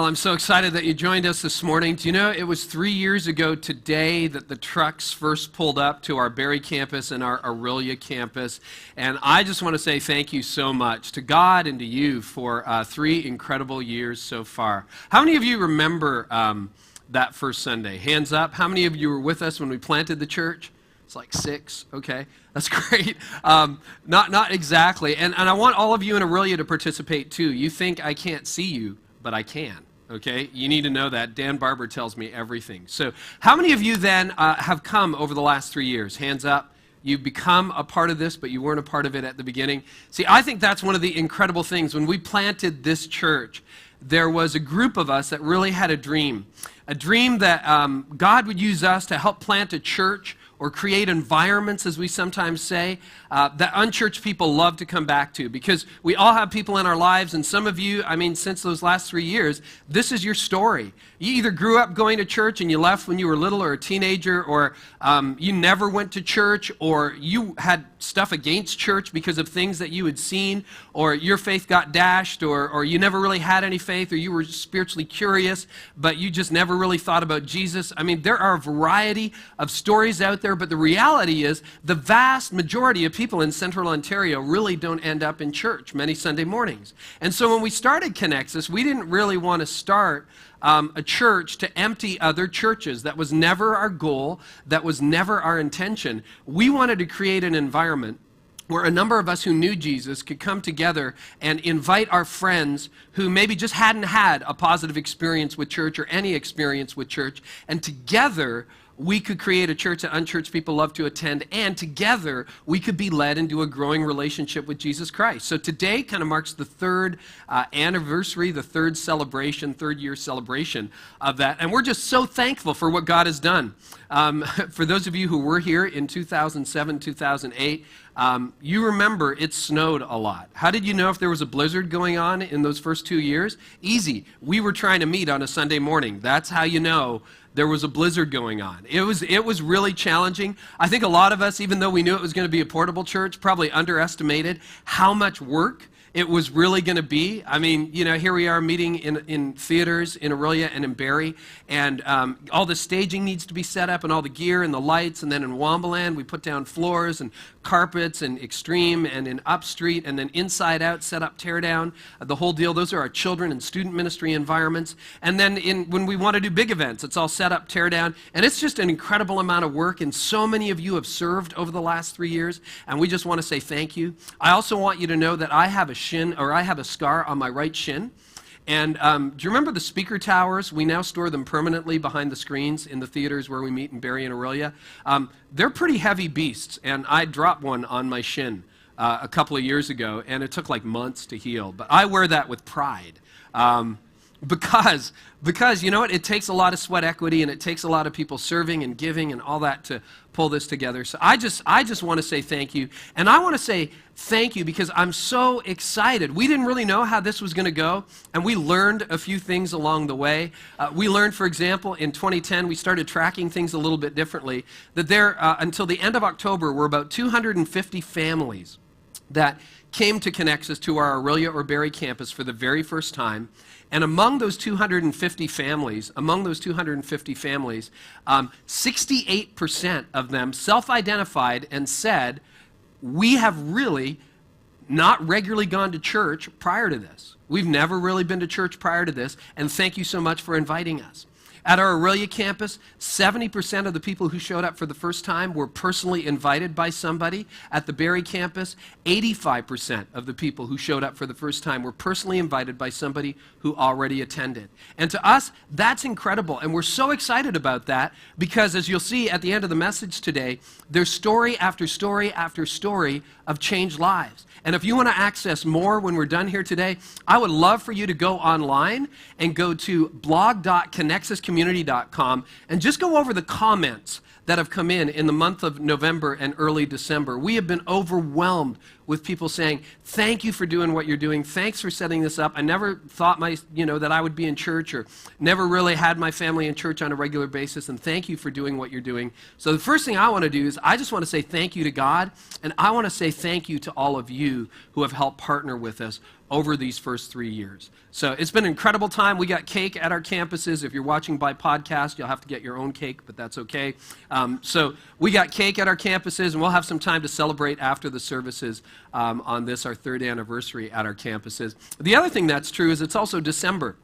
I'm so excited that you joined us this morning. Do you know it was 3 years ago today that the trucks first pulled up to our Barrie campus and our Orillia campus? And I just want to say thank you so much to God and to you for 3 incredible years so far. How many of you remember that first Sunday? Hands up. How many of you were with us when we planted the church? It's like 6. Okay, that's great. Not exactly. And I want all of you in Orillia to participate too. You think I can't see you, but I can. Okay, you need to know that. Dan Barber tells me everything. So how many of you then have come over the last 3 years? Hands up. You've become a part of this, but you weren't a part of it at the beginning. See, I think that's one of the incredible things. When we planted this church, there was a group of us that really had a dream that God would use us to help plant a church or create environments, as we sometimes say, that unchurched people love to come back to, because we all have people in our lives, and some of you, since those last 3 years, this is your story. You either grew up going to church and you left when you were little or a teenager, or you never went to church, or you had stuff against church because of things that you had seen, or your faith got dashed, or you never really had any faith, or you were spiritually curious, but you just never really thought about Jesus. There are a variety of stories out there, but the reality is the vast majority of people in Central Ontario really don't end up in church many Sunday mornings. And so when we started Connexus, we didn't really want to start a church to empty other churches. That was never our goal. That was never our intention. We wanted to create an environment where a number of us who knew Jesus could come together and invite our friends who maybe just hadn't had a positive experience with church or any experience with church, and together we could create a church that unchurched people love to attend, and together we could be led into a growing relationship with Jesus Christ. So today kind of marks the 3rd anniversary, the 3rd celebration, 3rd year celebration of that, and we're just so thankful for what God has done. For those of you who were here in 2007, 2008, you remember it snowed a lot. How did you know if there was a blizzard going on in those first 2 years? Easy. We were trying to meet on a Sunday morning. That's how you know there was a blizzard going on. It was really challenging. I think a lot of us, even though we knew it was going to be a portable church, probably underestimated how much work it was really going to be. Here we are meeting in theaters in Orillia and in Barrie, and all the staging needs to be set up and all the gear and the lights, and then in Wombaland we put down floors and carpets and Extreme and in Upstreet, and then Inside Out, set up, tear down, the whole deal. Those are our children and student ministry environments. And then when we want to do big events, it's all set up, tear down, and it's just an incredible amount of work, and so many of you have served over the last 3 years, and we just want to say thank you. I also want you to know that I have a scar on my right shin. And do you remember the speaker towers? We now store them permanently behind the screens in the theaters where we meet in Barrie and Orillia. They're pretty heavy beasts, and I dropped one on my shin a couple of years ago, and it took like months to heal. But I wear that with pride. Because you know what? It takes a lot of sweat equity, and it takes a lot of people serving and giving and all that to pull this together. So I just want to say thank you. And I want to say thank you because I'm so excited. We didn't really know how this was going to go, and we learned a few things along the way. We learned, for example, in 2010, we started tracking things a little bit differently, that there, until the end of October, were about 250 families that came to Connexus, to our Orillia or Barrie campus for the very first time. And among those 250 families, 68% of them self-identified and said, we have really not regularly gone to church prior to this. We've never really been to church prior to this, and thank you so much for inviting us. At our Orillia campus, 70% of the people who showed up for the first time were personally invited by somebody. At the Barrie campus, 85% of the people who showed up for the first time were personally invited by somebody who already attended. And to us, that's incredible, and we're so excited about that because, as you'll see at the end of the message today, there's story after story after story of changed lives. And if you want to access more when we're done here today, I would love for you to go online and go to blog.connexuscommunity.com and just go over the comments that have come in the month of November and early December. We have been overwhelmed with people saying, thank you for doing what you're doing. Thanks for setting this up. I never thought that I would be in church, or never really had my family in church on a regular basis, and thank you for doing what you're doing. So the first thing I want to do is I just want to say thank you to God, and I want to say thank you to all of you who have helped partner with us over these first 3 years. So it's been an incredible time. We got cake at our campuses. If you're watching by podcast, you'll have to get your own cake, but that's okay. So we got cake at our campuses, and we'll have some time to celebrate after the services on this, our 3rd anniversary at our campuses. The other thing that's true is it's also December.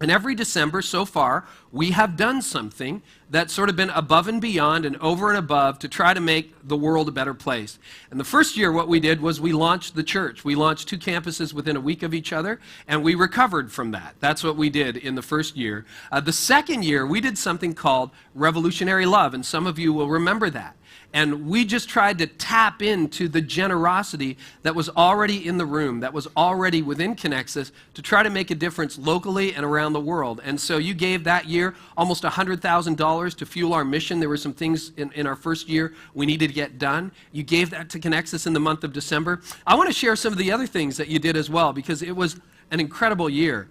And every December so far, we have done something that's sort of been above and beyond and over and above to try to make the world a better place. And the first year, what we did was we launched the church. We launched 2 campuses within a week of each other, and we recovered from that. That's what we did in the first year. The second year, we did something called Revolutionary Love, and some of you will remember that. And we just tried to tap into the generosity that was already in the room, that was already within Connexus, to try to make a difference locally and around the world. And so you gave that year almost $100,000 to fuel our mission. There were some things in our first year we needed to get done. You gave that to Connexus in the month of December. I want to share some of the other things that you did as well, because it was an incredible year.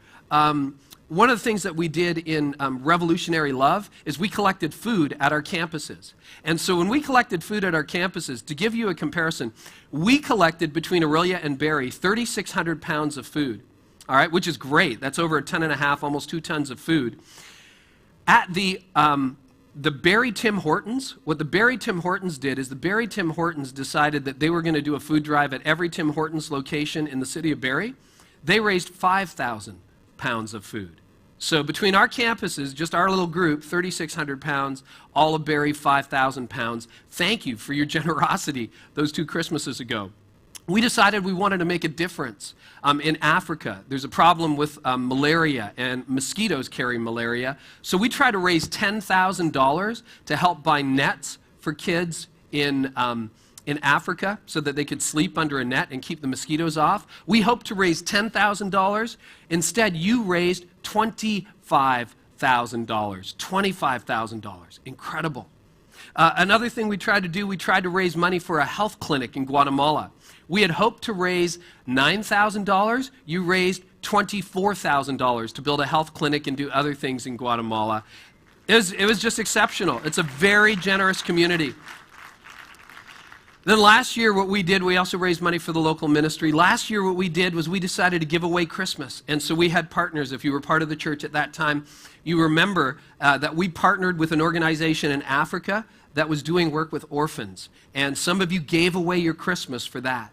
One of the things that we did in Revolutionary Love is we collected food at our campuses. And so when we collected food at our campuses, to give you a comparison, we collected between Orillia and Barrie 3,600 pounds of food, all right, which is great. That's over a ton and a half, almost 2 tons of food. At the Barrie Tim Hortons, what the Barrie Tim Hortons did is the Barrie Tim Hortons decided that they were going to do a food drive at every Tim Hortons location in the city of Barrie. They raised 5,000 pounds of food. So between our campuses, just our little group, 3,600 pounds, all of Barrie, 5,000 pounds. Thank you for your generosity those 2 Christmases ago. We decided we wanted to make a difference in Africa. There's a problem with malaria, and mosquitoes carry malaria. So we tried to raise $10,000 to help buy nets for kids in Africa so that they could sleep under a net and keep the mosquitoes off. We hoped to raise $10,000. Instead, you raised $25,000. $25,000. Incredible. Another thing we tried to do, we tried to raise money for a health clinic in Guatemala. We had hoped to raise $9,000. You raised $24,000 to build a health clinic and do other things in Guatemala. It was just exceptional. It's a very generous community. Then last year, what we did, we also raised money for the local ministry. Last year, what we did was we decided to give away Christmas. And so we had partners. If you were part of the church at that time, you remember that we partnered with an organization in Africa that was doing work with orphans. And some of you gave away your Christmas for that.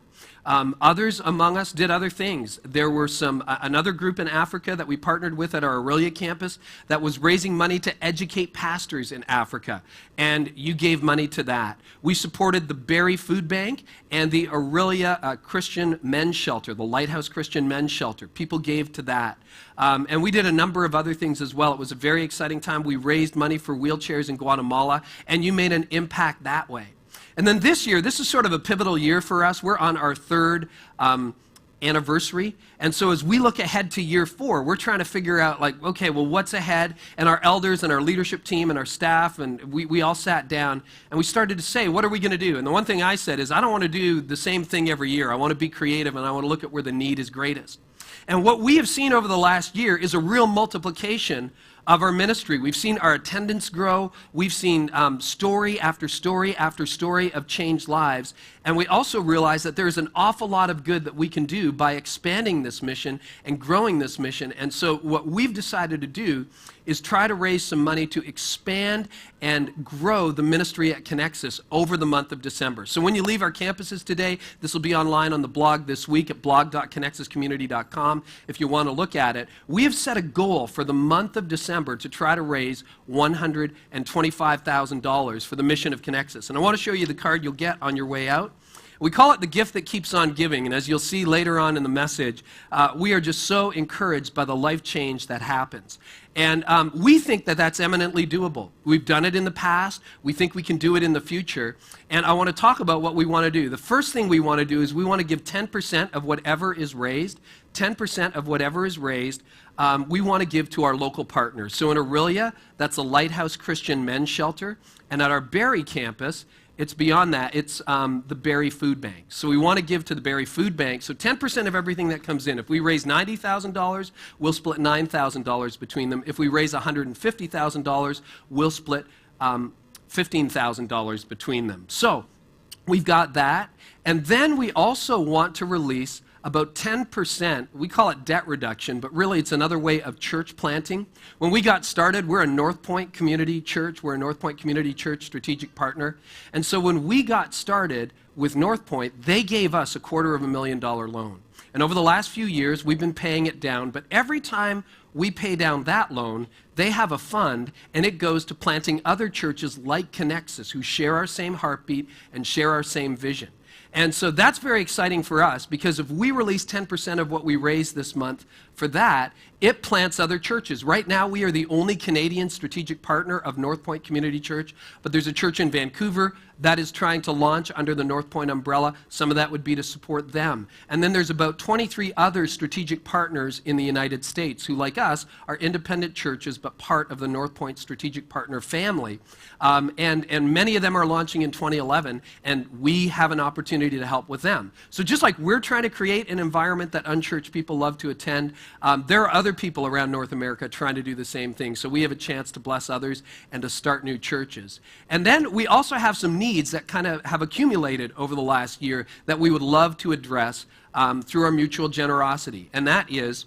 Others among us did other things. There were another group in Africa that we partnered with at our Orillia campus that was raising money to educate pastors in Africa, and you gave money to that. We supported the Barrie Food Bank and the Orillia Christian Men's Shelter, the Lighthouse Christian Men's Shelter. People gave to that. And we did a number of other things as well. It was a very exciting time. We raised money for wheelchairs in Guatemala, and you made an impact that way. And then this year, this is sort of a pivotal year for us. We're on our 3rd anniversary. And so as we look ahead to year 4, we're trying to figure out, like, okay, well, what's ahead? And our elders and our leadership team and our staff, and we all sat down, and we started to say, what are we going to do? And the one thing I said is, I don't want to do the same thing every year. I want to be creative, and I want to look at where the need is greatest. And what we have seen over the last year is a real multiplication of our ministry. We've seen our attendance grow. We've seen story after story after story of changed lives. And we also realize that there's an awful lot of good that we can do by expanding this mission and growing this mission. And so what we've decided to do is try to raise some money to expand and grow the ministry at Connexus over the month of December. So when you leave our campuses today, this will be online on the blog this week at blog.connexuscommunity.com if you want to look at it. We have set a goal for the month of December to try to raise $125,000 for the mission of Connexus. And I want to show you the card you'll get on your way out. We call it the gift that keeps on giving, and as you'll see later on in the message, we are just so encouraged by the life change that happens. And we think that that's eminently doable. We've done it in the past. We think we can do it in the future. And I want to talk about what we want to do. The first thing we want to do is we want to give 10% of whatever is raised. 10% of whatever is raised, we want to give to our local partners. So in Orillia, that's a Lighthouse Christian Men's Shelter. And at our Barrie campus, it's beyond that. It's the Barrie Food Bank. So we want to give to the Barrie Food Bank. So 10% of everything that comes in. If we raise $90,000, we'll split $9,000 between them. If we raise $150,000, we'll split $15,000 between them. So we've got that. And then we also want to release about 10%, we call it debt reduction, but really it's another way of church planting. When we got started, we're a North Point Community Church. We're a North Point Community Church strategic partner. And so when we got started with North Point, they gave us a $250,000 loan. And over the last few years, we've been paying it down, but every time we pay down that loan, they have a fund, and it goes to planting other churches like Connexus, who share our same heartbeat and share our same vision. And so that's very exciting for us, because if we release 10% of what we raise this month for that, it plants other churches. Right now, we are the only Canadian strategic partner of North Point Community Church, but there's a church in Vancouver that is trying to launch under the North Point umbrella. Some of that would be to support them. And then there's about 23 other strategic partners in the United States who, like us, are independent churches, but part of the North Point strategic partner family. And many of them are launching in 2011, and we have an opportunity to help with them. So just like we're trying to create an environment that unchurched people love to attend, there are other people around North America trying to do the same thing. So we have a chance to bless others and to start new churches. And then we also have some needs that kind of have accumulated over the last year that we would love to address through our mutual generosity. And that is,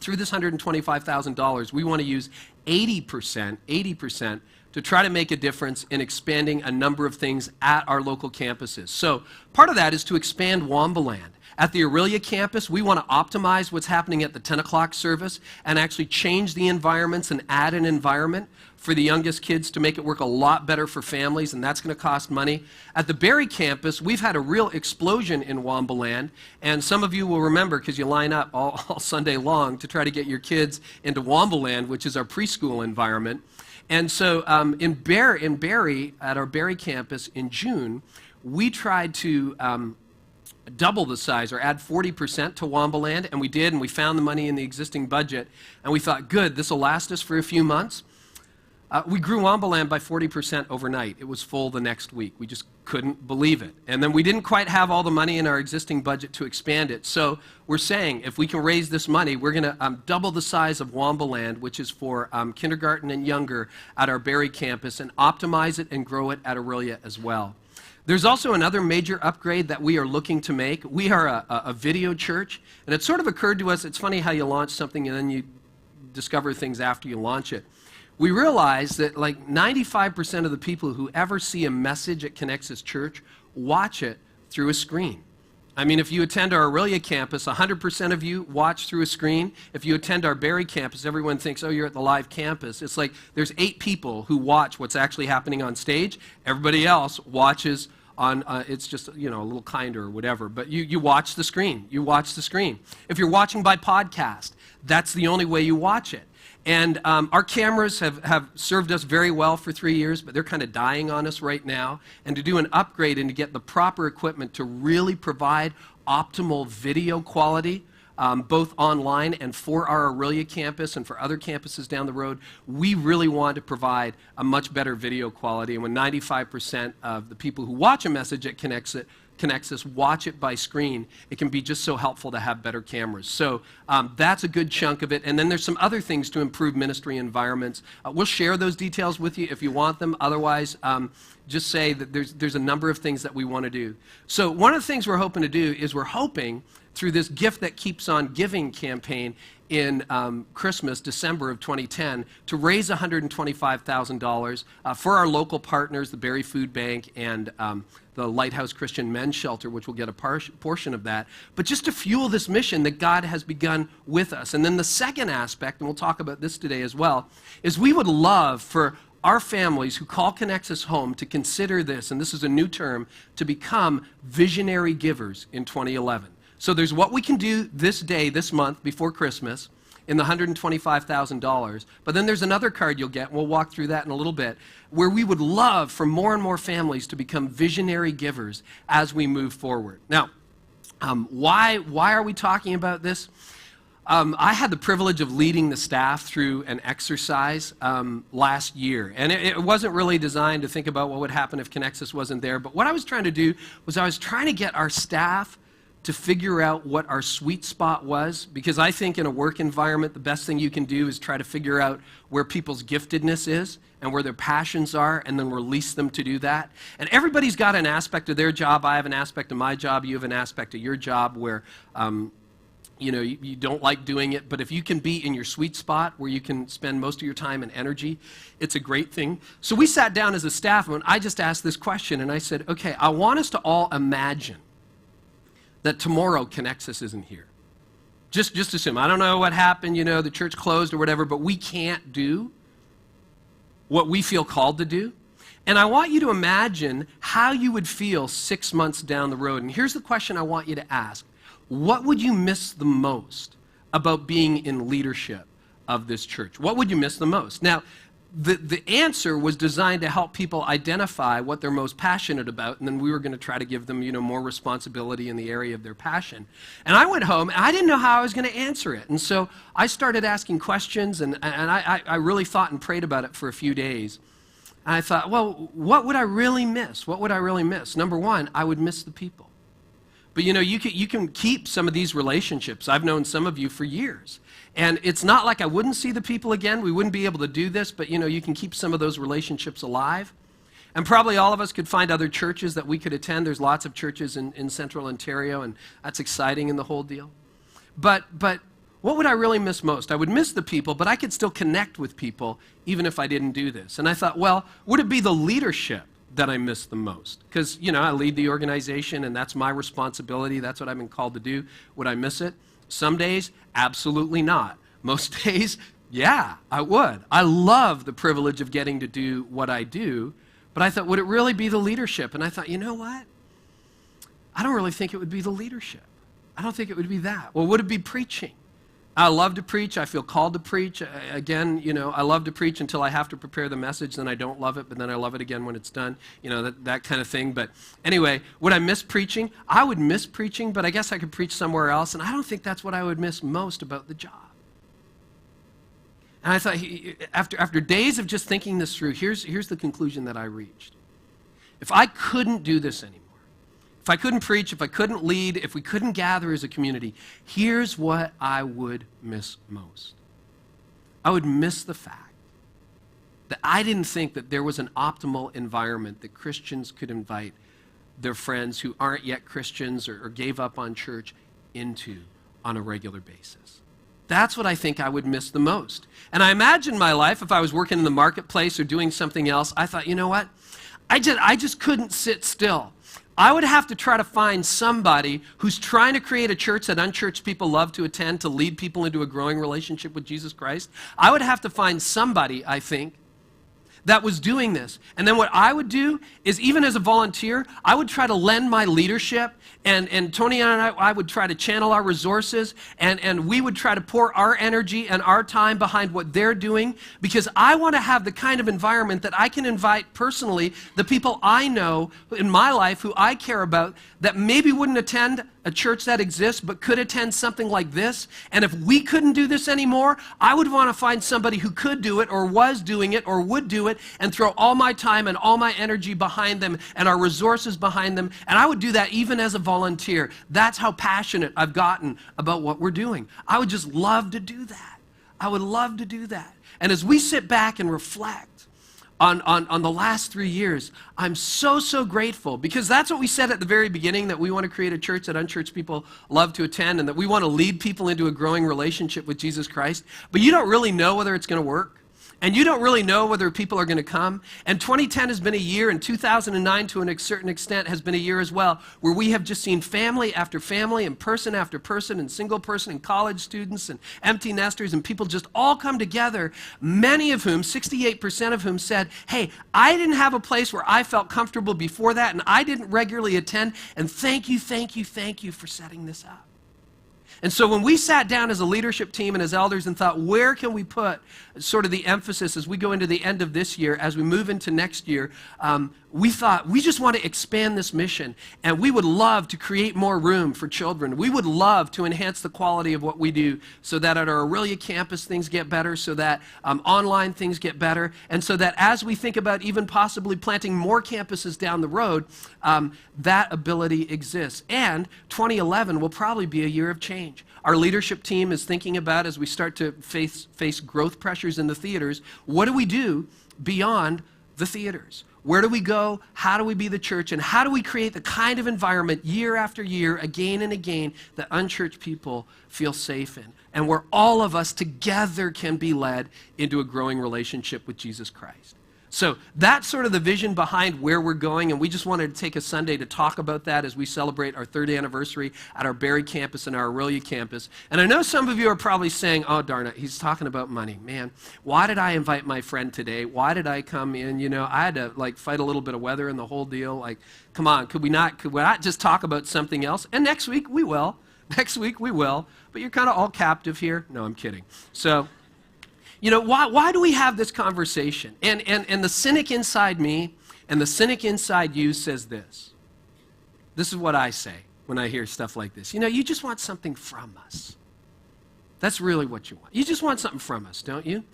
through this $125,000, we want to use 80% to try to make a difference in expanding a number of things at our local campuses. So part of that is to expand Wombaland. At the Orillia campus, we want to optimize what's happening at the 10 o'clock service and actually change the environments and add an environment for the youngest kids to make it work a lot better for families, and that's going to cost money. At the Barrie campus, we've had a real explosion in Wombaland, and some of you will remember because you line up all Sunday long to try to get your kids into Wombaland, which is our preschool environment. And so in Barrie, at our Barrie campus in June, we tried to double the size or add 40% to Wombaland, and we did, and we found the money in the existing budget, and we thought, good, this will last us for a few months. We grew Wombaland by 40% overnight. It was full the next week. We just couldn't believe it. And then we didn't quite have all the money in our existing budget to expand it. So we're saying if we can raise this money, we're going to double the size of Wombaland, which is for kindergarten and younger at our Barrie campus, and optimize it and grow it at Orillia as well. There's also another major upgrade that we are looking to make. We are a video church, and it sort of occurred to us, it's funny how you launch something and then you discover things after you launch it. We realized that like 95% of the people who ever see a message at Connexus Church watch it through a screen. I mean, if you attend our Orillia campus, 100% of you watch through a screen. If you attend our Barrie campus, everyone thinks, oh, you're at the live campus. It's like there's 8 people who watch what's actually happening on stage. Everybody else watches on, it's just, you know, a little kinder or whatever. But you watch the screen. You watch the screen. If you're watching by podcast, that's the only way you watch it. And our cameras have served us very well for 3 years, but they're kind of dying on us right now. And to do an upgrade and to get the proper equipment to really provide optimal video quality, both online and for our Orillia campus and for other campuses down the road, we really want to provide a much better video quality. And when 95% of the people who watch a message at Connexus watch it by screen, it can be just so helpful to have better cameras. So that's a good chunk of it. And then there's some other things to improve ministry environments. We'll share those details with you if you want them. Otherwise, just say that there's a number of things that we want to do. So one of the things we're hoping to do is we're hoping through this Gift That Keeps On Giving campaign in Christmas, December of 2010, to raise $125,000 for our local partners, the Barrie Food Bank and the Lighthouse Christian Men's Shelter, which will get a portion of that, but just to fuel this mission that God has begun with us. And then the second aspect, and we'll talk about this today as well, is we would love for our families who call Connexus home to consider this, and this is a new term, to become visionary givers in 2011. So there's what we can do this day, this month, before Christmas, in the $125,000. But then there's another card you'll get, and we'll walk through that in a little bit, where we would love for more and more families to become visionary givers as we move forward. Now, why are we talking about this? I had the privilege of leading the staff through an exercise last year. And it wasn't really designed to think about what would happen if Connexus wasn't there. But what I was trying to do was I was trying to get our staff to figure out what our sweet spot was, because I think in a work environment, the best thing you can do is try to figure out where people's giftedness is and where their passions are, and then release them to do that. And everybody's got an aspect of their job. I have an aspect of my job. You have an aspect of your job where you don't like doing it, but if you can be in your sweet spot where you can spend most of your time and energy, it's a great thing. So we sat down as a staff, and I just asked this question, and I said, okay, I want us to all imagine that tomorrow Connexus isn't here. Just assume. I don't know what happened, the church closed or whatever, but we can't do what we feel called to do. And I want you to imagine how you would feel 6 months down the road. And here's the question I want you to ask. What would you miss the most about being in leadership of this church? What would you miss the most? Now, the answer was designed to help people identify what they're most passionate about, and then we were going to try to give them, more responsibility in the area of their passion. And I went home, and I didn't know how I was going to answer it. And so I started asking questions, and I really thought and prayed about it for a few days. And I thought, well, what would I really miss? What would I really miss? Number one, I would miss the people. But you can keep some of these relationships. I've known some of you for years. And it's not like I wouldn't see the people again. We wouldn't be able to do this, but you can keep some of those relationships alive. And probably all of us could find other churches that we could attend. There's lots of churches in central Ontario, and that's exciting in the whole deal. But what would I really miss most? I would miss the people, but I could still connect with people even if I didn't do this. And I thought, well, would it be the leadership that I miss the most? Because, I lead the organization, and that's my responsibility. That's what I've been called to do. Would I miss it? Some days, absolutely not. Most days, yeah, I would. I love the privilege of getting to do what I do, but I thought, would it really be the leadership? And I thought, you know what? I don't really think it would be the leadership. I don't think it would be that. Well, would it be preaching? I love to preach. I feel called to preach. Again, I love to preach until I have to prepare the message. Then I don't love it, but then I love it again when it's done. That kind of thing. But anyway, would I miss preaching? I would miss preaching, but I guess I could preach somewhere else. And I don't think that's what I would miss most about the job. And I thought, after days of just thinking this through, here's the conclusion that I reached. If I couldn't do this anymore, if I couldn't preach, if I couldn't lead, if we couldn't gather as a community, here's what I would miss most. I would miss the fact that I didn't think that there was an optimal environment that Christians could invite their friends who aren't yet Christians or gave up on church into on a regular basis. That's what I think I would miss the most. And I imagine my life, if I was working in the marketplace or doing something else, I thought, you know what? I just couldn't sit still. I would have to try to find somebody who's trying to create a church that unchurched people love to attend, to lead people into a growing relationship with Jesus Christ. I would have to find somebody, I think, that was doing this. And then what I would do is, even as a volunteer, I would try to lend my leadership, and Tony and I would try to channel our resources, and we would try to pour our energy and our time behind what they're doing, because I want to have the kind of environment that I can invite personally the people I know in my life who I care about that maybe wouldn't attend a church that exists but could attend something like this. And if we couldn't do this anymore, I would want to find somebody who could do it or was doing it or would do it and throw all my time and all my energy behind them and our resources behind them. And I would do that even as a volunteer. That's how passionate I've gotten about what we're doing. I would just love to do that. I would love to do that. And as we sit back and reflect on the last 3 years, I'm so grateful, because that's what we said at the very beginning, that we want to create a church that unchurched people love to attend, and that we want to lead people into a growing relationship with Jesus Christ. But you don't really know whether it's going to work. And you don't really know whether people are going to come. And 2010 has been a year, and 2009 to a certain extent has been a year as well, where we have just seen family after family and person after person and single person and college students and empty nesters and people just all come together, many of whom, 68% of whom said, hey, I didn't have a place where I felt comfortable before that, and I didn't regularly attend, and thank you for setting this up. And so when we sat down as a leadership team and as elders and thought, where can we put sort of the emphasis as we go into the end of this year, as we move into next year, we thought, we just want to expand this mission, and we would love to create more room for children. We would love to enhance the quality of what we do so that at our Aurelia campus things get better, so that online things get better, and so that as we think about even possibly planting more campuses down the road, that ability exists. And 2011 will probably be a year of change. Our leadership team is thinking about, as we start to face growth pressures in the theaters, what do we do beyond the theaters? Where do we go? How do we be the church? And how do we create the kind of environment year after year, again and again, that unchurched people feel safe in, and where all of us together can be led into a growing relationship with Jesus Christ? So that's sort of the vision behind where we're going, and we just wanted to take a Sunday to talk about that as we celebrate our 3rd anniversary at our Barrie campus and our Aurelia campus. And I know some of you are probably saying, oh, darn it, he's talking about money. Man, why did I invite my friend today? Why did I come in? You know, I had to fight a little bit of weather and the whole deal. Come on, could we not just talk about something else? And next week we will. Next week we will. But you're kind of all captive here. No, I'm kidding. So, you know, why do we have this conversation? And the cynic inside me and the cynic inside you says this. This is what I say when I hear stuff like this. You know, you just want something from us. That's really what you want. You just want something from us, don't you?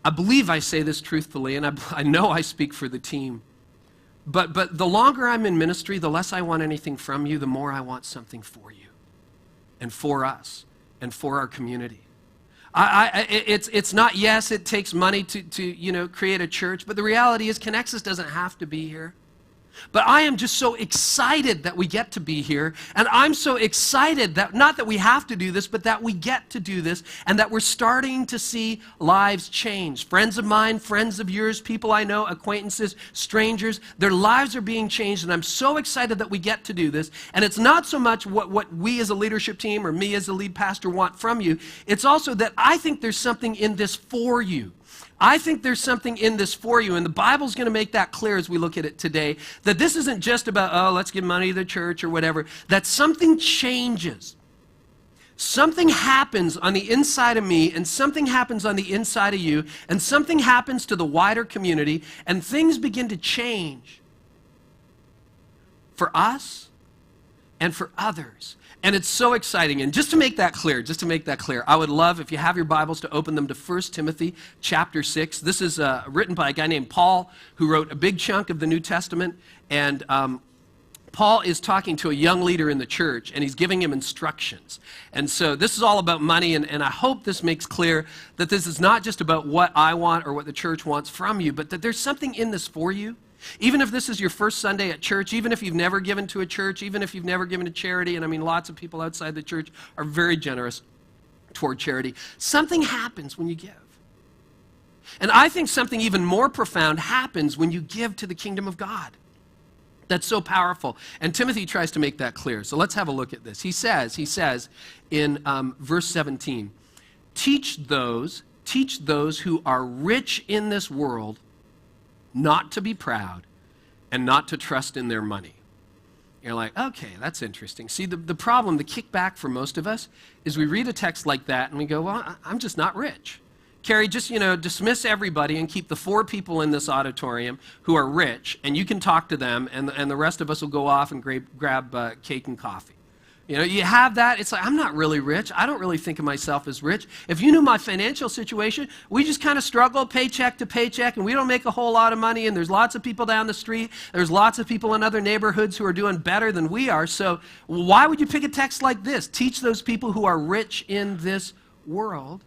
I believe I say this truthfully, and I know I speak for the team. But the longer I'm in ministry, the less I want anything from you, the more I want something for you and for us and for our community. It's not, yes, it takes money to create a church, but the reality is Connexus doesn't have to be here. But I am just so excited that we get to be here, and I'm so excited that, not that we have to do this, but that we get to do this, and that we're starting to see lives change. Friends of mine, friends of yours, people I know, acquaintances, strangers, their lives are being changed, and I'm so excited that we get to do this. And it's not so much what we as a leadership team or me as a lead pastor want from you, it's also that I think there's something in this for you. I think there's something in this for you, and the Bible's going to make that clear as we look at it today, that this isn't just about, oh, let's give money to the church or whatever, that something changes. Something happens on the inside of me, and something happens on the inside of you, and something happens to the wider community, and things begin to change for us and for others. And it's so exciting. And just to make that clear, I would love, if you have your Bibles, to open them to 1 Timothy chapter 6. This is written by a guy named Paul, who wrote a big chunk of the New Testament. And Paul is talking to a young leader in the church, and he's giving him instructions. And so this is all about money, and I hope this makes clear that this is not just about what I want or what the church wants from you, but that there's something in this for you. Even if this is your first Sunday at church, even if you've never given to a church, even if you've never given to charity, and I mean lots of people outside the church are very generous toward charity, something happens when you give. And I think something even more profound happens when you give to the kingdom of God. That's so powerful. And Timothy tries to make that clear. So let's have a look at this. He says in verse 17, teach those who are rich in this world not to be proud and not to trust in their money. You're like, okay, that's interesting. See, the problem, the kickback for most of us, is we read a text like that and we go, well, I'm just not rich. Carrie, just, dismiss everybody and keep the 4 people in this auditorium who are rich, and you can talk to them, and the rest of us will go off and grab cake and coffee. You have that. It's like, I'm not really rich. I don't really think of myself as rich. If you knew my financial situation, we just kind of struggle paycheck to paycheck, and we don't make a whole lot of money, and there's lots of people down the street. There's lots of people in other neighborhoods who are doing better than we are. So why would you pick a text like this? Teach those people who are rich in this world.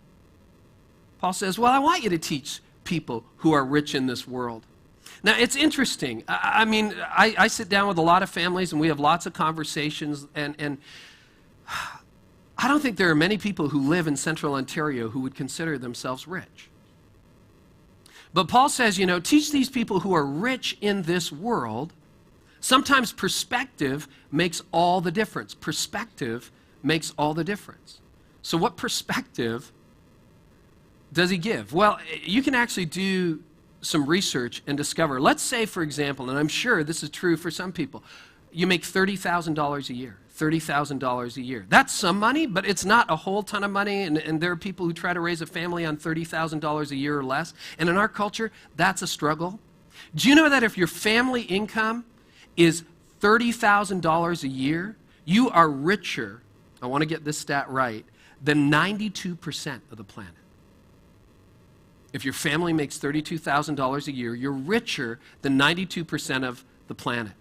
Paul says, well, I want you to teach people who are rich in this world. Now, it's interesting. I sit down with a lot of families, and we have lots of conversations, and I don't think there are many people who live in central Ontario who would consider themselves rich. But Paul says, teach these people who are rich in this world. Sometimes perspective makes all the difference. Perspective makes all the difference. So what perspective does he give? Well, you can actually do some research and discover. Let's say, for example, and I'm sure this is true for some people, you make $30,000 a year. $30,000 a year. That's some money, but it's not a whole ton of money, and there are people who try to raise a family on $30,000 a year or less, and in our culture, that's a struggle. Do you know that if your family income is $30,000 a year, you are richer, I want to get this stat right, than 92% of the planet? If your family makes $32,000 a year, you're richer than 92% of the planet.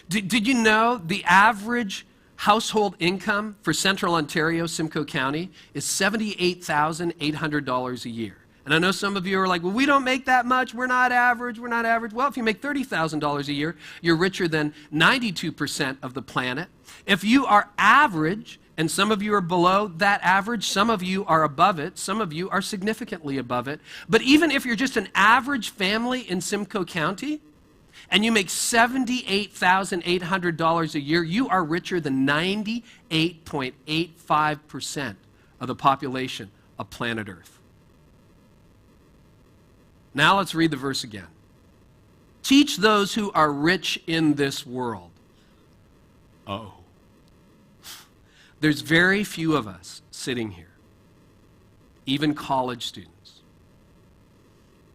Did you know the average household income for Central Ontario, Simcoe County, is $78,800 a year? And I know some of you are like, well, we don't make that much. We're not average. We're not average. Well, if you make $30,000 a year, you're richer than 92% of the planet. If you are average, and some of you are below that average, some of you are above it, some of you are significantly above it. But even if you're just an average family in Simcoe County, and you make $78,800 a year, you are richer than 98.85% of the population of planet Earth. Now let's read the verse again. Teach those who are rich in this world. Oh. There's very few of us sitting here, even college students,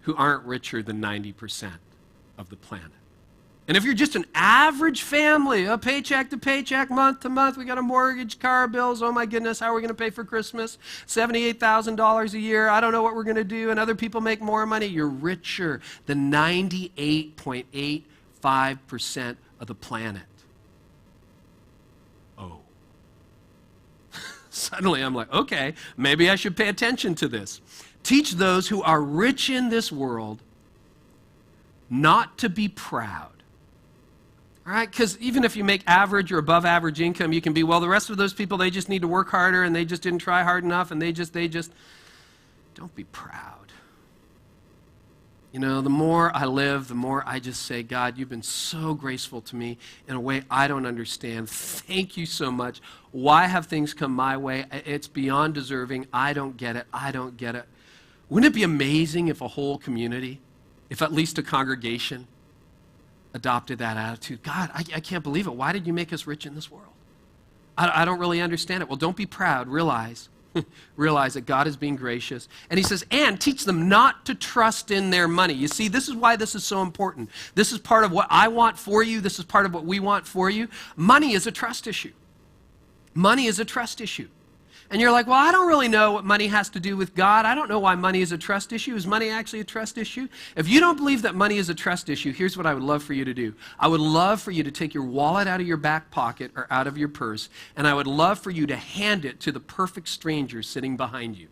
who aren't richer than 90% of the planet. And if you're just an average family, a paycheck to paycheck, month to month, we got a mortgage, car bills, oh my goodness, how are we going to pay for Christmas? $78,000 a year, I don't know what we're going to do, and other people make more money. You're richer than 98.85% of the planet. Oh. Suddenly I'm like, okay, maybe I should pay attention to this. Teach those who are rich in this world not to be proud. All right, because even if you make average or above average income, you can be, well, the rest of those people, they just need to work harder and they just didn't try hard enough and they just, don't be proud. You know, the more I live, the more I just say, God, you've been so graceful to me in a way I don't understand. Thank you so much. Why have things come my way? It's beyond deserving. I don't get it. I don't get it. Wouldn't it be amazing if a whole community, if at least a congregation, adopted that attitude? God, I can't believe it. Why did you make us rich in this world? I don't really understand it. Well, don't be proud. Realize that God is being gracious. And he says, and teach them not to trust in their money. You see, this is why this is so important. This is part of what I want for you. This is part of what we want for you. Money is a trust issue. Money is a trust issue. And you're like, well, I don't really know what money has to do with God. I don't know why money is a trust issue. Is money actually a trust issue? If you don't believe that money is a trust issue, here's what I would love for you to do. I would love for you to take your wallet out of your back pocket or out of your purse, and I would love for you to hand it to the perfect stranger sitting behind you.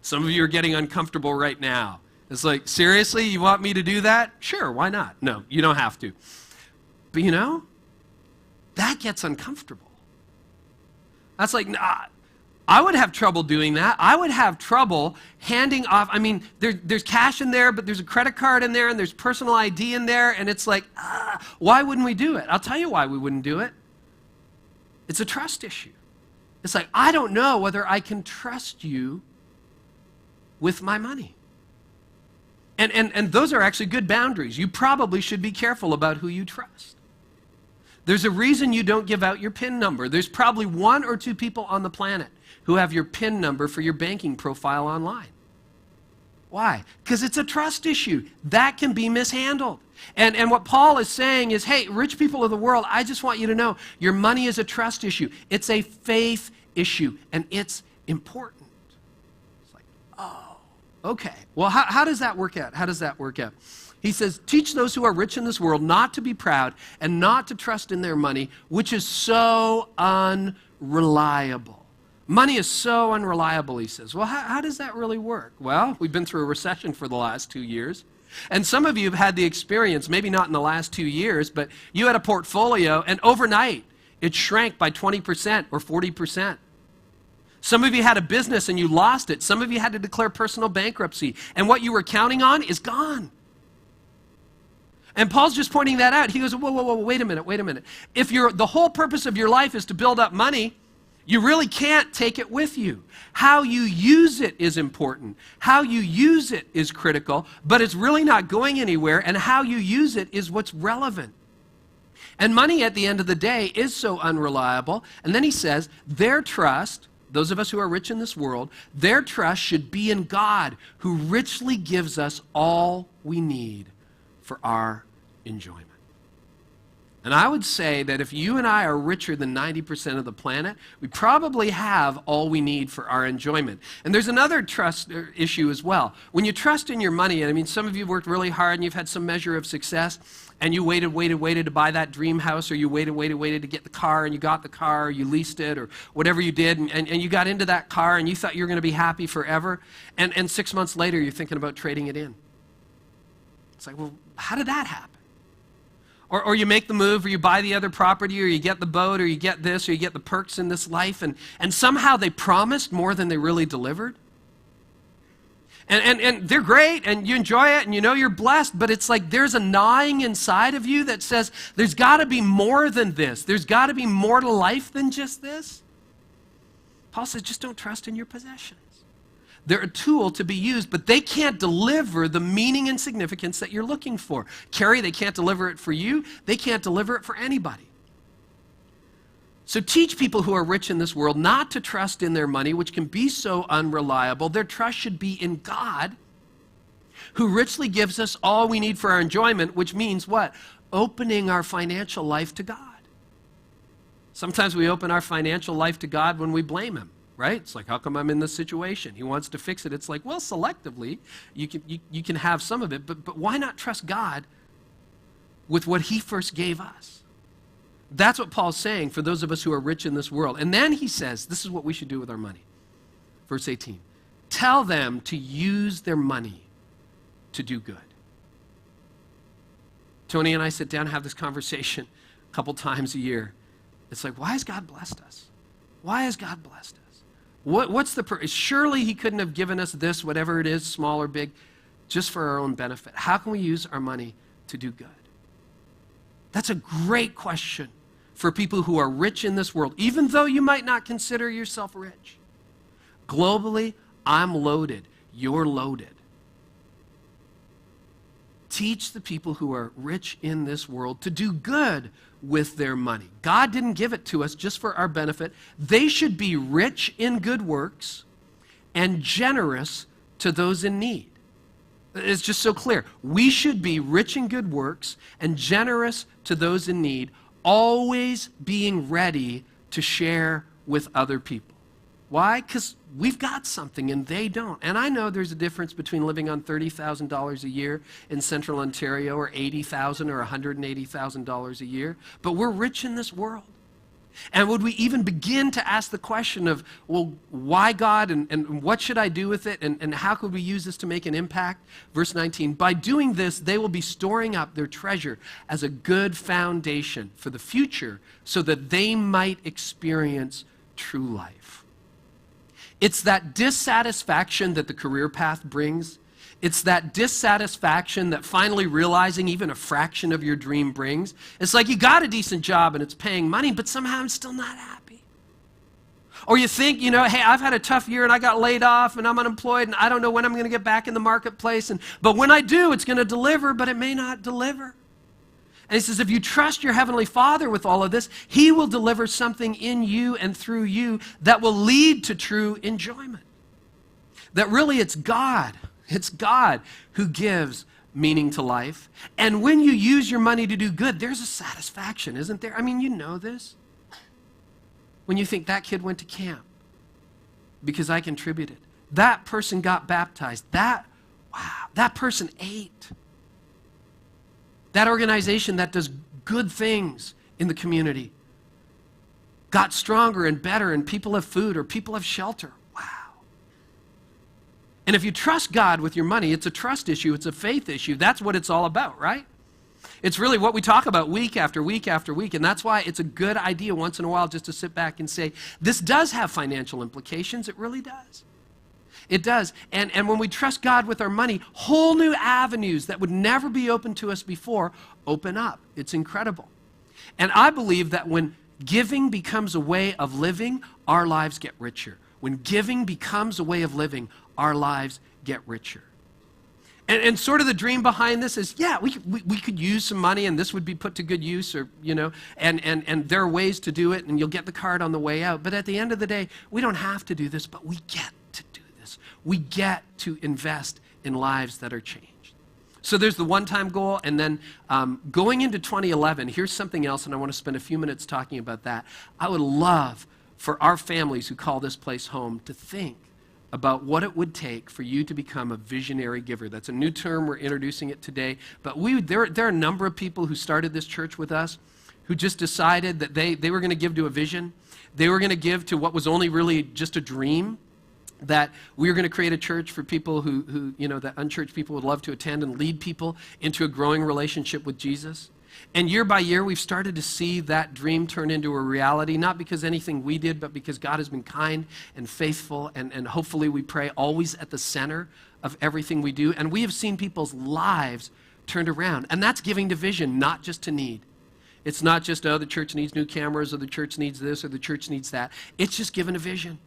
Some of you are getting uncomfortable right now. It's like, seriously, you want me to do that? Sure, why not? No, you don't have to. But you know, that gets uncomfortable. That's like, nah, I would have trouble doing that. I would have trouble handing off. I mean, there's cash in there, but there's a credit card in there, and there's personal ID in there, and it's like, why wouldn't we do it? I'll tell you why we wouldn't do it. It's a trust issue. It's like, I don't know whether I can trust you with my money. And those are actually good boundaries. You probably should be careful about who you trust. There's a reason you don't give out your PIN number. There's probably one or two people on the planet who have your PIN number for your banking profile online. Why? Because it's a trust issue. That can be mishandled. And what Paul is saying is, hey, rich people of the world, I just want you to know your money is a trust issue. It's a faith issue, and it's important. It's like, oh, okay. Well, how does that work out? How does that work out? He says, teach those who are rich in this world not to be proud and not to trust in their money, which is so unreliable. Money is so unreliable, he says. Well, how does that really work? Well, we've been through a recession for the last 2 years. And some of you have had the experience, maybe not in the last 2 years, but you had a portfolio and overnight it shrank by 20% or 40%. Some of you had a business and you lost it. Some of you had to declare personal bankruptcy. And what you were counting on is gone. And Paul's just pointing that out. He goes, whoa, wait a minute. If the whole purpose of your life is to build up money, you really can't take it with you. How you use it is important. How you use it is critical, but it's really not going anywhere, and how you use it is what's relevant. And money at the end of the day is so unreliable. And then he says, their trust, those of us who are rich in this world, their trust should be in God, who richly gives us all we need for our enjoyment. And I would say that if you and I are richer than 90% of the planet, we probably have all we need for our enjoyment. And there's another trust issue as well. When you trust in your money, and I mean, some of you worked really hard and you've had some measure of success, and you waited to buy that dream house, or you waited to get the car, and you got the car, or you leased it, or whatever you did, and you got into that car, and you thought you were going to be happy forever, and 6 months later, you're thinking about trading it in. It's like, well, how did that happen? Or you make the move, or you buy the other property, or you get the boat, or you get this, or you get the perks in this life, and somehow they promised more than they really delivered. And they're great, and you enjoy it, and you know you're blessed, but it's like there's a gnawing inside of you that says, there's got to be more than this. There's got to be more to life than just this. Paul says, just don't trust in your possessions. They're a tool to be used, but they can't deliver the meaning and significance that you're looking for. Carrie, they can't deliver it for you. They can't deliver it for anybody. So teach people who are rich in this world not to trust in their money, which can be so unreliable. Their trust should be in God, who richly gives us all we need for our enjoyment, which means what? Opening our financial life to God. Sometimes we open our financial life to God when we blame him. Right? It's like, how come I'm in this situation? He wants to fix it. It's like, well, selectively, you can have some of it, but why not trust God with what he first gave us? That's what Paul's saying for those of us who are rich in this world. And then he says, this is what we should do with our money. Verse 18, tell them to use their money to do good. Tony and I sit down and have this conversation a couple times a year. It's like, why has God blessed us? Why has God blessed us? What's the purpose? Surely he couldn't have given us this, whatever it is, small or big, just for our own benefit. How can we use our money to do good? That's a great question for people who are rich in this world, even though you might not consider yourself rich. Globally, I'm loaded. You're loaded. Teach the people who are rich in this world to do good with their money. God didn't give it to us just for our benefit. They should be rich in good works and generous to those in need. It's just so clear. We should be rich in good works and generous to those in need, always being ready to share with other people. Why? Because we've got something and they don't. And I know there's a difference between living on $30,000 a year in Central Ontario or $80,000 or $180,000 a year, but we're rich in this world. And would we even begin to ask the question of, well, why God and what should I do with it and how could we use this to make an impact? Verse 19, by doing this, they will be storing up their treasure as a good foundation for the future so that they might experience true life. It's that dissatisfaction that the career path brings. It's that dissatisfaction that finally realizing even a fraction of your dream brings. It's like you got a decent job and it's paying money, but somehow I'm still not happy. Or you think, hey, I've had a tough year and I got laid off and I'm unemployed and I don't know when I'm going to get back in the marketplace. But when I do, it's going to deliver, but it may not deliver. And he says, if you trust your Heavenly Father with all of this, he will deliver something in you and through you that will lead to true enjoyment. That really it's God who gives meaning to life. And when you use your money to do good, there's a satisfaction, isn't there? I mean, you know this. When you think that kid went to camp because I contributed. That person got baptized. That person ate. That organization that does good things in the community got stronger and better, and people have food or people have shelter. Wow. And if you trust God with your money, it's a trust issue, it's a faith issue. That's what it's all about, right? It's really what we talk about week after week after week, and that's why it's a good idea once in a while just to sit back and say, this does have financial implications. It really does. It does. And when we trust God with our money, whole new avenues that would never be open to us before open up. It's incredible. And I believe that when giving becomes a way of living, our lives get richer. When giving becomes a way of living, our lives get richer. And sort of the dream behind this is, yeah, we could use some money and this would be put to good use, or, and there are ways to do it, and you'll get the card on the way out. But at the end of the day, we don't have to do this, but we get to do this. We get to invest in lives that are changed. So there's the one-time goal, and then going into 2011, here's something else, and I want to spend a few minutes talking about that. I would love for our families who call this place home to think about what it would take for you to become a visionary giver. That's a new term. We're introducing it today. But there are a number of people who started this church with us who just decided that they were going to give to a vision. They were going to give to what was only really just a dream, that we were going to create a church for people who that unchurched people would love to attend and lead people into a growing relationship with Jesus. And year by year, we've started to see that dream turn into a reality, not because anything we did, but because God has been kind and faithful, and hopefully we pray always at the center of everything we do. And we have seen people's lives turned around. And that's giving to vision, not just to need. It's not just, the church needs new cameras, or the church needs this, or the church needs that. It's just giving to vision.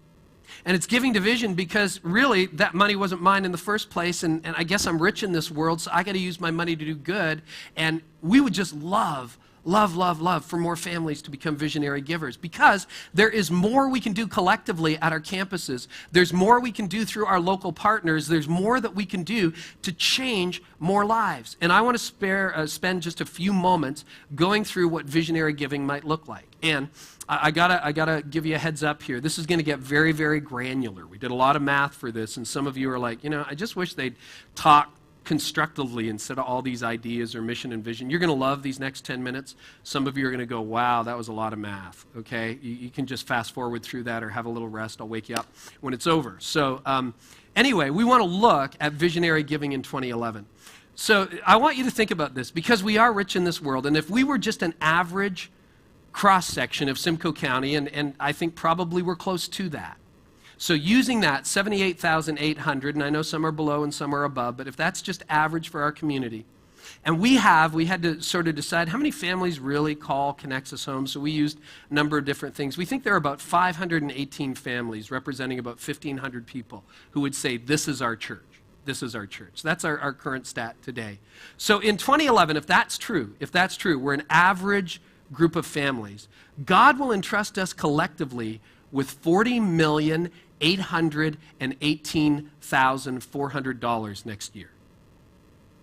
And it's giving to vision because really that money wasn't mine in the first place, and I guess I'm rich in this world, so I got to use my money to do good. And we would just love for more families to become visionary givers, because there is more we can do collectively at our campuses. There's more we can do through our local partners. There's more that we can do to change more lives. And I want to spend just a few moments going through what visionary giving might look like. And I gotta give you a heads up here. This is going to get very, very granular. We did a lot of math for this, and some of you are like, I just wish they'd talk constructively instead of all these ideas or mission and vision. You're going to love these next 10 minutes. Some of you are going to go, wow, that was a lot of math, okay? You can just fast forward through that or have a little rest. I'll wake you up when it's over. So anyway, we want to look at visionary giving in 2011. So I want you to think about this, because we are rich in this world, and if we were just an average cross-section of Simcoe County, and I think probably we're close to that. So using that, 78,800, and I know some are below and some are above, but if that's just average for our community, and we had to sort of decide how many families really call Connexus home, so we used a number of different things. We think there are about 518 families representing about 1,500 people who would say, this is our church. This is our church. That's our current stat today. So in 2011, if that's true, we're an average group of families, God will entrust us collectively with $40,818,400 next year.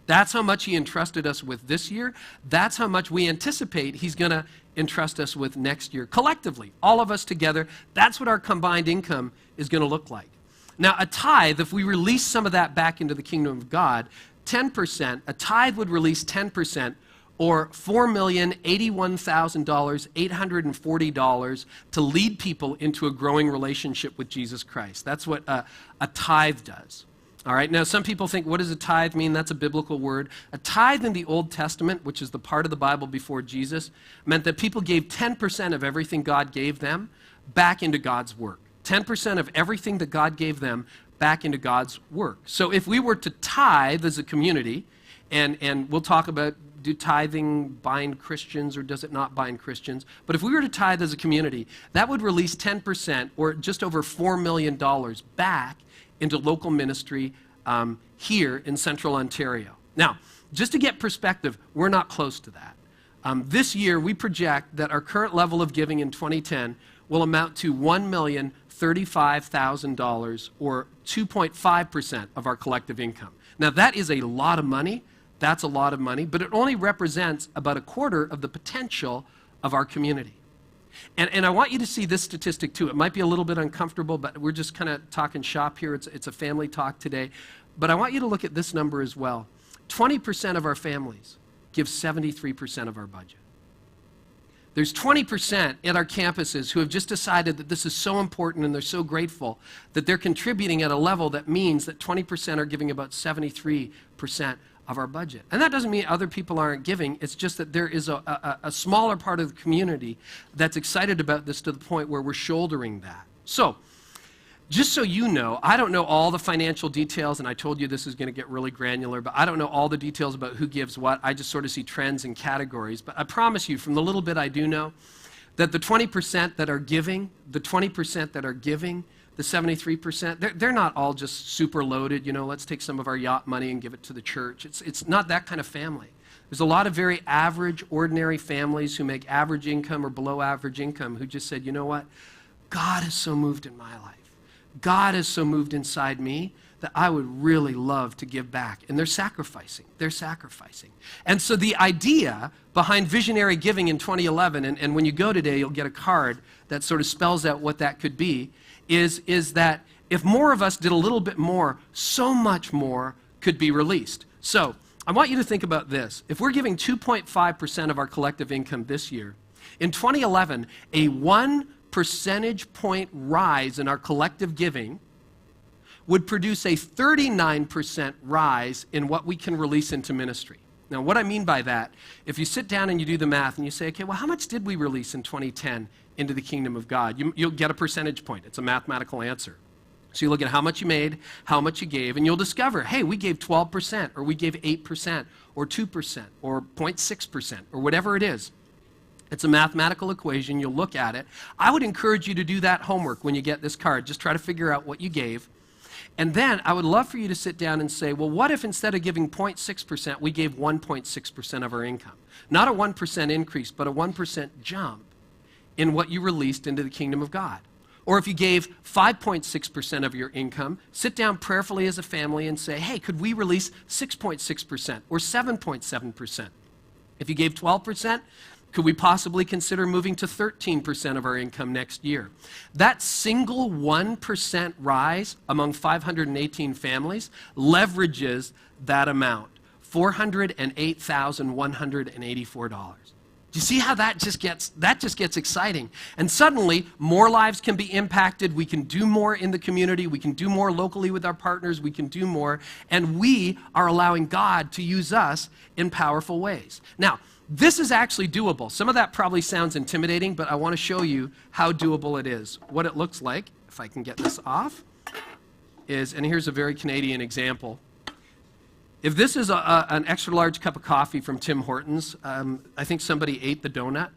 That's how much he entrusted us with this year. That's how much we anticipate he's going to entrust us with next year. Collectively, all of us together, that's what our combined income is going to look like. Now, a tithe, if we release some of that back into the kingdom of God, 10%, a tithe would release 10%, or $4,081,840 to lead people into a growing relationship with Jesus Christ. That's what a tithe does. All right, now some people think, what does a tithe mean? That's a biblical word. A tithe in the Old Testament, which is the part of the Bible before Jesus, meant that people gave 10% of everything God gave them back into God's work. 10% of everything that God gave them back into God's work. So if we were to tithe as a community, and we'll talk about, do tithing bind Christians or does it not bind Christians? But if we were to tithe as a community, that would release 10%, or just over $4 million back into local ministry here in Central Ontario. Now, just to get perspective, we're not close to that. This year, we project that our current level of giving in 2010 will amount to $1,035,000, or 2.5% of our collective income. Now, that is a lot of money. That's a lot of money, but it only represents about a quarter of the potential of our community. And I want you to see this statistic too. It might be a little bit uncomfortable, but we're just kind of talking shop here. It's a family talk today. But I want you to look at this number as well. 20% of our families give 73% of our budget. There's 20% at our campuses who have just decided that this is so important, and they're so grateful that they're contributing at a level that means that 20% are giving about 73% of our budget. And that doesn't mean other people aren't giving. It's just that there is a smaller part of the community that's excited about this to the point where we're shouldering that. So, just so you know, I don't know all the financial details, and I told you this is going to get really granular, but I don't know all the details about who gives what. I just sort of see trends and categories. But I promise you, from the little bit I do know, that the 20% that are giving, the 73%, they're not all just super loaded, let's take some of our yacht money and give it to the church. It's not that kind of family. There's a lot of very average, ordinary families who make average income or below average income who just said, you know what? God is so moved in my life. God is so moved inside me that I would really love to give back. And they're sacrificing. And so the idea behind visionary giving in 2011, and when you go today, you'll get a card that sort of spells out what that could be, is that if more of us did a little bit more, so much more could be released. So I want you to think about this. If we're giving 2.5% of our collective income this year, in 2011, a 1 percentage point rise in our collective giving would produce a 39% rise in what we can release into ministry. Now, what I mean by that, if you sit down and you do the math and you say, okay, well, how much did we release in 2010 into the kingdom of God? You'll get a percentage point. It's a mathematical answer. So you look at how much you made, how much you gave, and you'll discover, hey, we gave 12%, or we gave 8%, or 2%, or 0.6%, or whatever it is. It's a mathematical equation. You'll look at it. I would encourage you to do that homework when you get this card. Just try to figure out what you gave. And then I would love for you to sit down and say, well, what if instead of giving 0.6%, we gave 1.6% of our income? Not a 1% increase, but a 1% jump in what you released into the kingdom of God. Or if you gave 5.6% of your income, sit down prayerfully as a family and say, hey, could we release 6.6% or 7.7%? If you gave 12%, could we possibly consider moving to 13% of our income next year? That single 1% rise among 518 families leverages that amount, $408,184. Do you see how that just gets exciting? And suddenly, more lives can be impacted. We can do more in the community. We can do more locally with our partners. We can do more. And we are allowing God to use us in powerful ways. Now, this is actually doable. Some of that probably sounds intimidating, but I want to show you how doable it is. What it looks like, if I can get this off, is, and here's a very Canadian example. If this is an extra large cup of coffee from Tim Hortons, I think somebody ate the donut.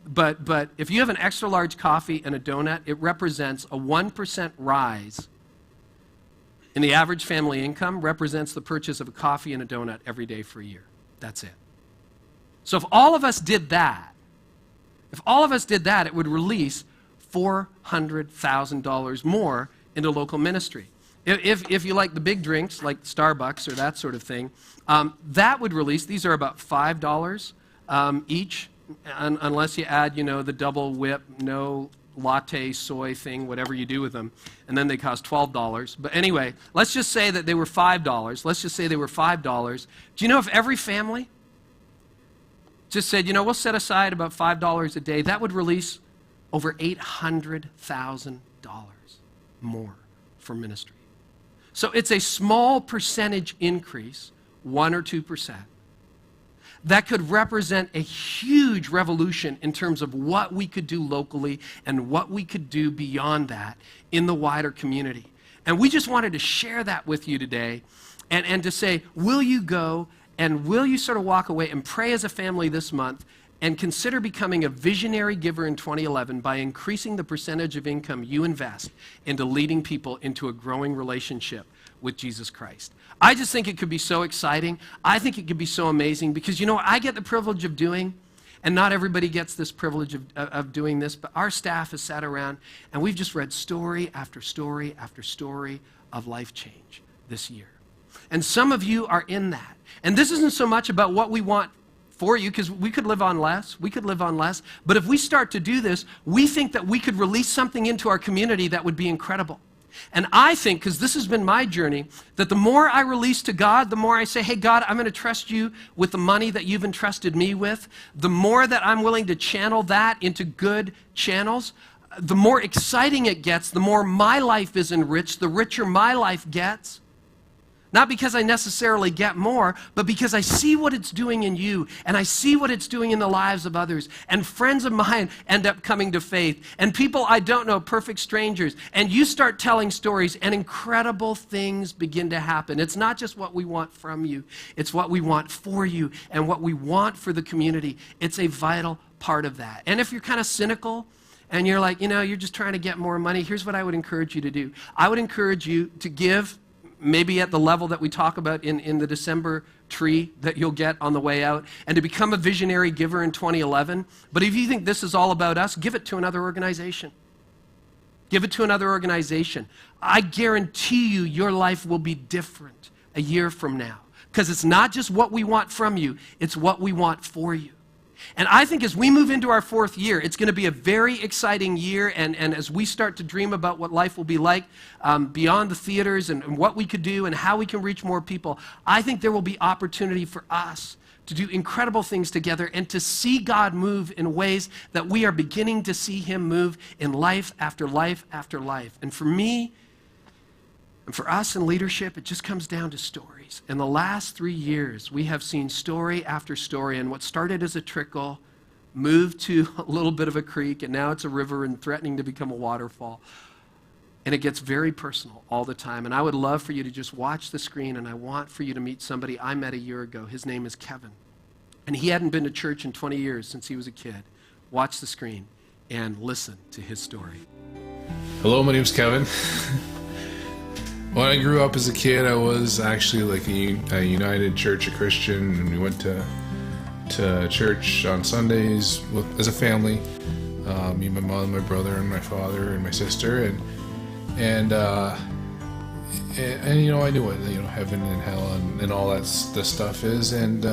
But if you have an extra large coffee and a donut, it represents a 1% rise in the average family income, represents the purchase of a coffee and a donut every day for a year. That's it. So if all of us did that, it would release $400,000 more into local ministry. If you like the big drinks, like Starbucks or that sort of thing, that would release, these are about $5 each, unless you add, the double whip, no latte, soy thing, whatever you do with them, and then they cost $12. But anyway, let's just say that they were $5. Do you know if every family just said, we'll set aside about $5 a day, that would release over $800,000 more for ministry. So it's a small percentage increase, 1 or 2%, that could represent a huge revolution in terms of what we could do locally and what we could do beyond that in the wider community. And we just wanted to share that with you today and to say, will you go and will you sort of walk away and pray as a family this month and consider becoming a visionary giver in 2011 by increasing the percentage of income you invest into leading people into a growing relationship with Jesus Christ. I just think it could be so exciting. I think it could be so amazing because, what I get the privilege of doing, and not everybody gets this privilege of doing this, but our staff has sat around and we've just read story after story after story of life change this year. And some of you are in that. And this isn't so much about what we want for you, because we could live on less. But if we start to do this, we think that we could release something into our community that would be incredible. And I think, because this has been my journey, that the more I release to God, the more I say, hey, God, I'm going to trust you with the money that you've entrusted me with, the more that I'm willing to channel that into good channels, the more exciting it gets, the more my life is enriched, the richer my life gets. Not because I necessarily get more, but because I see what it's doing in you, and I see what it's doing in the lives of others. And friends of mine end up coming to faith, and people I don't know, perfect strangers. And you start telling stories, and incredible things begin to happen. It's not just what we want from you, it's what we want for you, and what we want for the community. It's a vital part of that. And if you're kind of cynical, and you're like, you're just trying to get more money, here's what I would encourage you to do. I would encourage you to give maybe at the level that we talk about in the December tree that you'll get on the way out, and to become a visionary giver in 2011. But if you think this is all about us, give it to another organization. Give it to another organization. I guarantee you your life will be different a year from now. Because it's not just what we want from you, it's what we want for you. And I think as we move into our 4th year, it's going to be a very exciting year, and as we start to dream about what life will be like beyond the theaters and what we could do and how we can reach more people, I think there will be opportunity for us to do incredible things together and to see God move in ways that we are beginning to see him move in life after life after life. And for me, and for us in leadership, it just comes down to stories. In the last 3 years, we have seen story after story, and what started as a trickle moved to a little bit of a creek, and now it's a river and threatening to become a waterfall. And it gets very personal all the time. And I would love for you to just watch the screen, and I want for you to meet somebody I met a year ago. His name is Kevin. And he hadn't been to church in 20 years since he was a kid. Watch the screen and listen to his story. Hello, my name's Kevin. When I grew up as a kid, I was actually like a United Church, a Christian, and we went to church on Sundays as a family. Me, my mom, my brother, and my father, and my sister, and I knew what heaven and hell and all that stuff is, and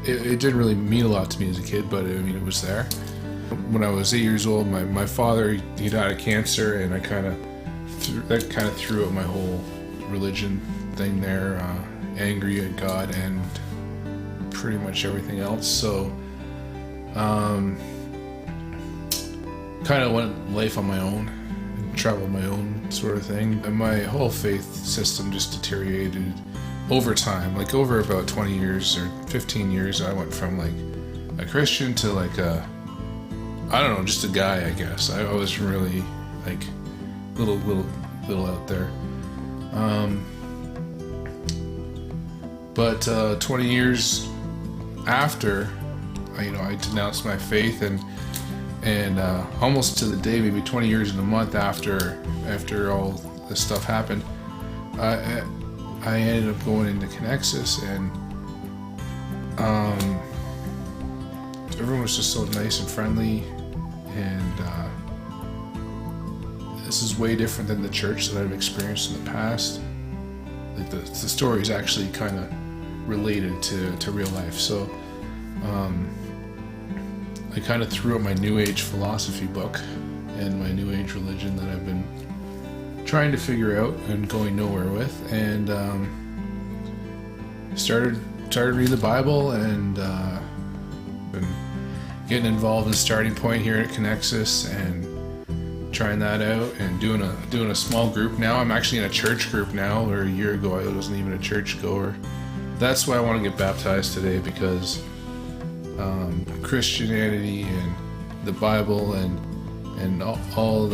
it didn't really mean a lot to me as a kid, but it was there. When I was 8 years old, my father he died of cancer, and that kind of threw out my whole religion thing there, angry at God and pretty much everything else. So kind of went life on my own and traveled my own sort of thing, and my whole faith system just deteriorated over time. Like over about 20 years or 15 years, I went from like a Christian to like just a guy, I guess. I was really like little out there. But 20 years after, I denounced my faith, and almost to the day, maybe 20 years and a month after all this stuff happened, I ended up going into Connexus, and everyone was just so nice and friendly, and this is way different than the church that I've experienced in the past. Like the story is actually kind of related to real life. So I kind of threw out my New Age philosophy book and my New Age religion that I've been trying to figure out and going nowhere with, and started reading the Bible, and been getting involved in Starting Point here at Connexus and trying that out, and doing a small group now. I'm actually in a church group now, where a year ago I wasn't even a church goer. That's why I want to get baptized today, because Christianity and the Bible and all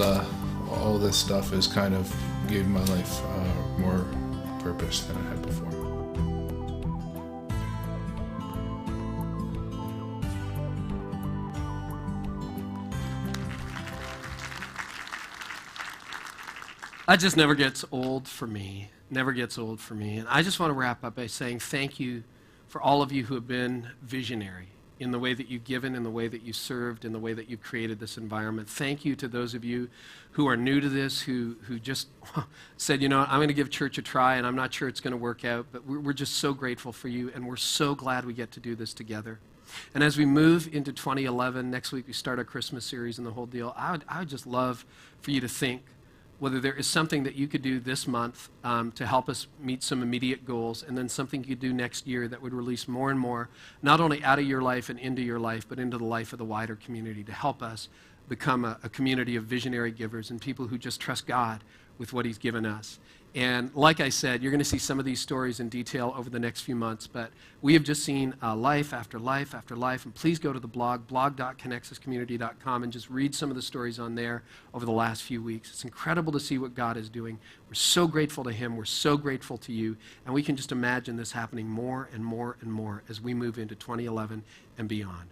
this stuff has kind of gave my life more purpose than it had before. That just never gets old for me. Never gets old for me. And I just want to wrap up by saying thank you for all of you who have been visionary in the way that you've given, in the way that you served, in the way that you've created this environment. Thank you to those of you who are new to this, who just said, I'm going to give church a try, and I'm not sure it's going to work out, but we're just so grateful for you, and we're so glad we get to do this together. And as we move into 2011, next week we start our Christmas series and the whole deal, I would just love for you to think whether there is something that you could do this month to help us meet some immediate goals, and then something you could do next year that would release more and more, not only out of your life and into your life, but into the life of the wider community, to help us become a community of visionary givers and people who just trust God with what he's given us. And like I said, you're going to see some of these stories in detail over the next few months, but we have just seen life after life after life. And please go to the blog.connexuscommunity.com, and just read some of the stories on there over the last few weeks. It's incredible to see what God is doing. We're so grateful to him. We're so grateful to you. And we can just imagine this happening more and more and more as we move into 2011 and beyond.